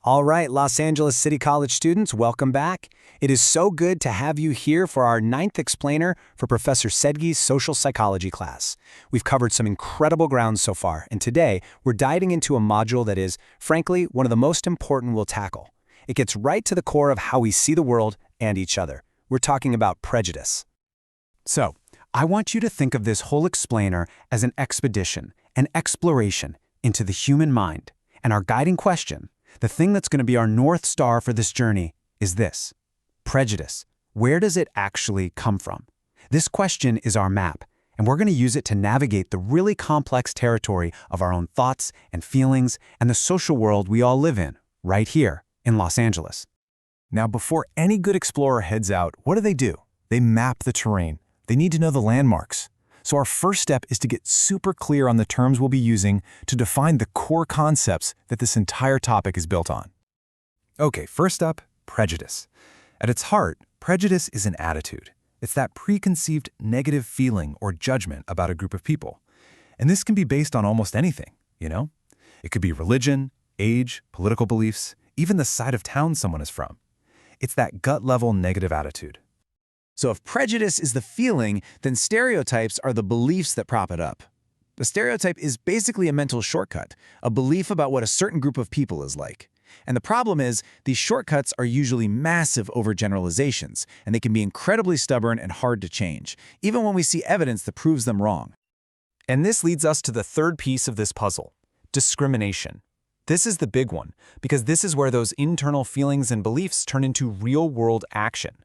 All right, Los Angeles City College students, welcome back. It is so good to have you here for our 9th explainer for Professor Sedge's social psychology class. We've covered some incredible ground so far, and today we're diving into a module that is, frankly, one of the most important we'll tackle. It gets right to the core of how we see the world and each other. We're talking about prejudice. So, I want you to think of this whole explainer as an expedition, an exploration into the human mind. And our guiding question, the thing that's going to be our North Star for this journey, is this. Prejudice. Where does it actually come from? This question is our map, and we're going to use it to navigate the really complex territory of our own thoughts and feelings and the social world we all live in, right here in Los Angeles. Now, before any good explorer heads out, what do? They map the terrain. They need to know the landmarks. So our first step is to get super clear on the terms we'll be using to define the core concepts that this entire topic is built on. Okay, first up, prejudice. At its heart, prejudice is an attitude. It's that preconceived negative feeling or judgment about a group of people. And this can be based on almost anything, you know? It could be religion, age, political beliefs, even the side of town someone is from. It's that gut-level negative attitude. So if prejudice is the feeling, then stereotypes are the beliefs that prop it up. A stereotype is basically a mental shortcut, a belief about what a certain group of people is like. And the problem is, these shortcuts are usually massive overgeneralizations, and they can be incredibly stubborn and hard to change, even when we see evidence that proves them wrong. And this leads us to the third piece of this puzzle, discrimination. This is the big one, because this is where those internal feelings and beliefs turn into real-world action.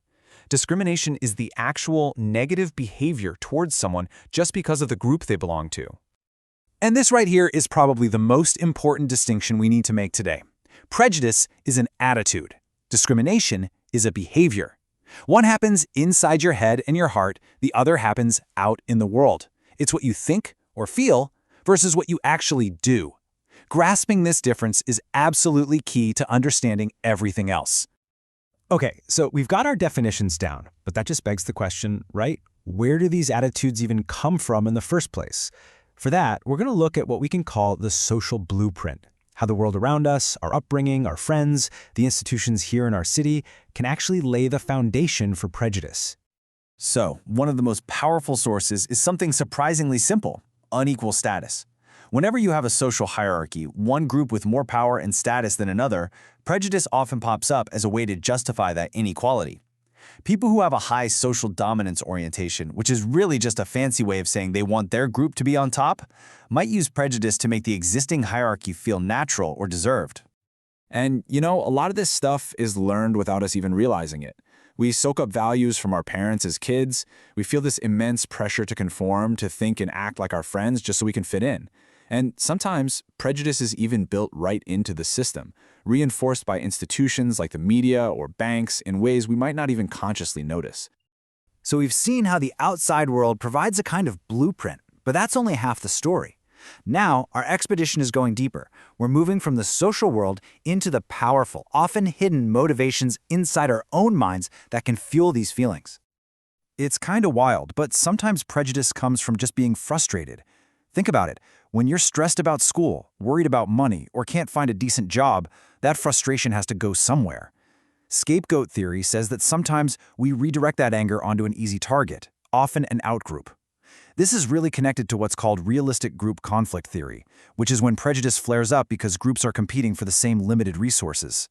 Discrimination is the actual negative behavior towards someone just because of the group they belong to. And this right here is probably the most important distinction we need to make today. Prejudice is an attitude. Discrimination is a behavior. One happens inside your head and your heart, the other happens out in the world. It's what you think or feel versus what you actually do. Grasping this difference is absolutely key to understanding everything else. Okay, so we've got our definitions down, but that just begs the question, right? Where do these attitudes even come from in the first place? For that, we're going to look at what we can call the social blueprint, how the world around us, our upbringing, our friends, the institutions here in our city can actually lay the foundation for prejudice. So, one of the most powerful sources is something surprisingly simple: unequal status. Whenever you have a social hierarchy, one group with more power and status than another, prejudice often pops up as a way to justify that inequality. People who have a high social dominance orientation, which is really just a fancy way of saying they want their group to be on top, might use prejudice to make the existing hierarchy feel natural or deserved. And, you know, a lot of this stuff is learned without us even realizing it. We soak up values from our parents as kids. We feel this immense pressure to conform, to think and act like our friends just so we can fit in. And sometimes, prejudice is even built right into the system, reinforced by institutions like the media or banks in ways we might not even consciously notice. So we've seen how the outside world provides a kind of blueprint, but that's only half the story. Now, our expedition is going deeper. We're moving from the social world into the powerful, often hidden motivations inside our own minds that can fuel these feelings. It's kind of wild, but sometimes prejudice comes from just being frustrated. Think about it. When you're stressed about school, worried about money, or can't find a decent job, that frustration has to go somewhere. Scapegoat theory says that sometimes we redirect that anger onto an easy target, often an outgroup. This is really connected to what's called realistic group conflict theory, which is when prejudice flares up because groups are competing for the same limited resources.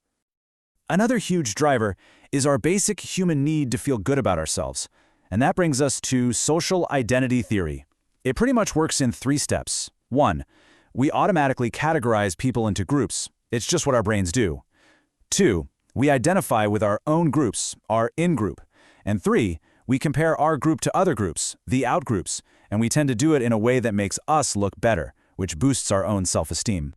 Another huge driver is our basic human need to feel good about ourselves. And that brings us to social identity theory. It pretty much works in 3 steps. 1. We automatically categorize people into groups. It's just what our brains do. 2. We identify with our own groups, our in-group. And 3. We compare our group to other groups, the out-groups, and we tend to do it in a way that makes us look better, which boosts our own self-esteem.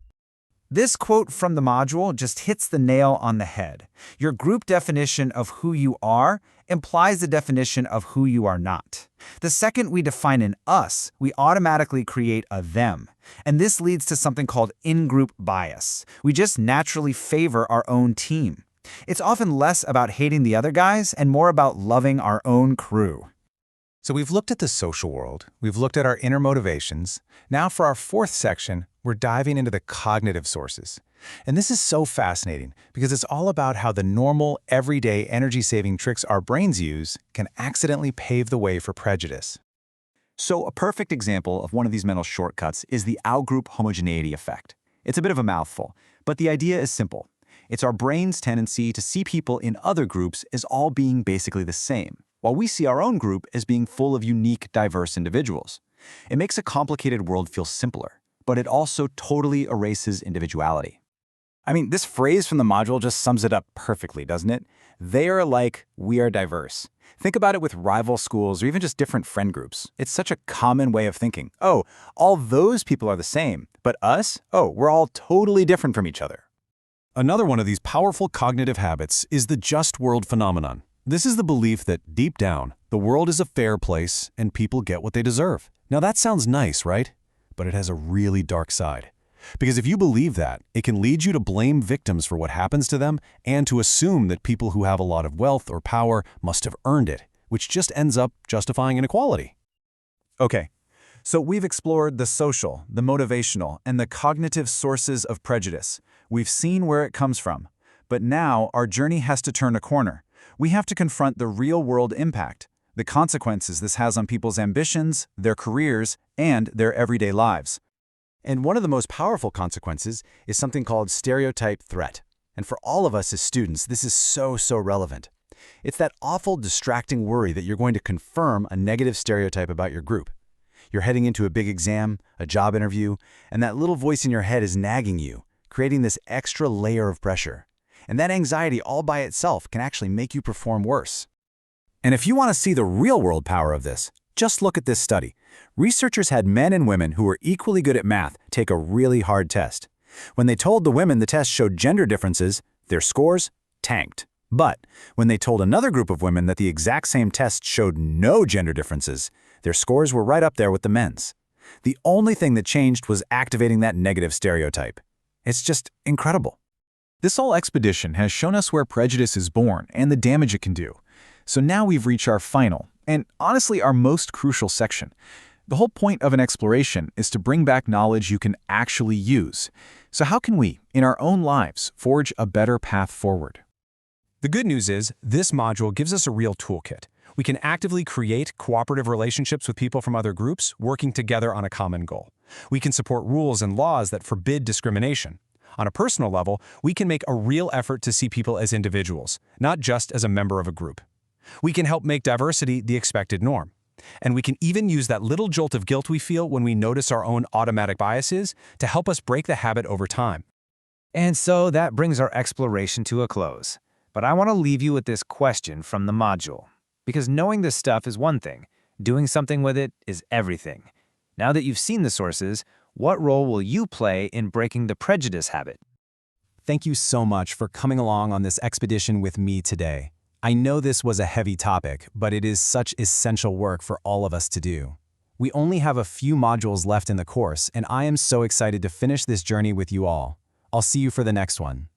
This quote from the module just hits the nail on the head. Your group definition of who you are implies the definition of who you are not. The second we define an us, we automatically create a them. And this leads to something called in-group bias. We just naturally favor our own team. It's often less about hating the other guys and more about loving our own crew. So we've looked at the social world, we've looked at our inner motivations. Now for our 4th section, we're we're diving into the cognitive sources. And this is so fascinating because it's all about how the normal, everyday energy-saving tricks our brains use can accidentally pave the way for prejudice. So a perfect example of one of these mental shortcuts is the outgroup homogeneity effect. It's a bit of a mouthful, but the idea is simple. It's our brain's tendency to see people in other groups as all being basically the same, while we see our own group as being full of unique, diverse individuals. It makes a complicated world feel simpler, but it also totally erases individuality. I mean, this phrase from the module just sums it up perfectly, doesn't it? They are alike, we are diverse. Think about it with rival schools or even just different friend groups. It's such a common way of thinking. Oh, all those people are the same, but us? Oh, we're all totally different from each other. Another one of these powerful cognitive habits is the just world phenomenon. This is the belief that, deep down, the world is a fair place and people get what they deserve. Now that sounds nice, right? But it has a really dark side. Because if you believe that, it can lead you to blame victims for what happens to them and to assume that people who have a lot of wealth or power must have earned it, which just ends up justifying inequality. Okay, so we've explored the social, the motivational, and the cognitive sources of prejudice. We've seen where it comes from. But now our journey has to turn a corner. We have to confront the real-world impact, the consequences this has on people's ambitions, their careers, and their everyday lives. And one of the most powerful consequences is something called stereotype threat. And for all of us as students, this is so relevant. It's that awful, distracting worry that you're going to confirm a negative stereotype about your group. You're heading into a big exam, a job interview, and that little voice in your head is nagging you, creating this extra layer of pressure. And that anxiety all by itself can actually make you perform worse. And if you want to see the real-world power of this, just look at this study. Researchers had men and women who were equally good at math take a really hard test. When they told the women the test showed gender differences, their scores tanked. But when they told another group of women that the exact same test showed no gender differences, their scores were right up there with the men's. The only thing that changed was activating that negative stereotype. It's just incredible. This whole expedition has shown us where prejudice is born and the damage it can do. So now we've reached our final, and honestly our most crucial section. The whole point of an exploration is to bring back knowledge you can actually use. So how can we, in our own lives, forge a better path forward? The good news is, this module gives us a real toolkit. We can actively create cooperative relationships with people from other groups, working together on a common goal. We can support rules and laws that forbid discrimination. On a personal level, we can make a real effort to see people as individuals, not just as a member of a group. We can help make diversity the expected norm. And we can even use that little jolt of guilt we feel when we notice our own automatic biases to help us break the habit over time. And so that brings our exploration to a close. But I want to leave you with this question from the module. Because knowing this stuff is one thing, doing something with it is everything. Now that you've seen the sources, what role will you play in breaking the prejudice habit? Thank you so much for coming along on this expedition with me today. I know this was a heavy topic, but it is such essential work for all of us to do. We only have a few modules left in the course, and I am so excited to finish this journey with you all. I'll see you for the next one.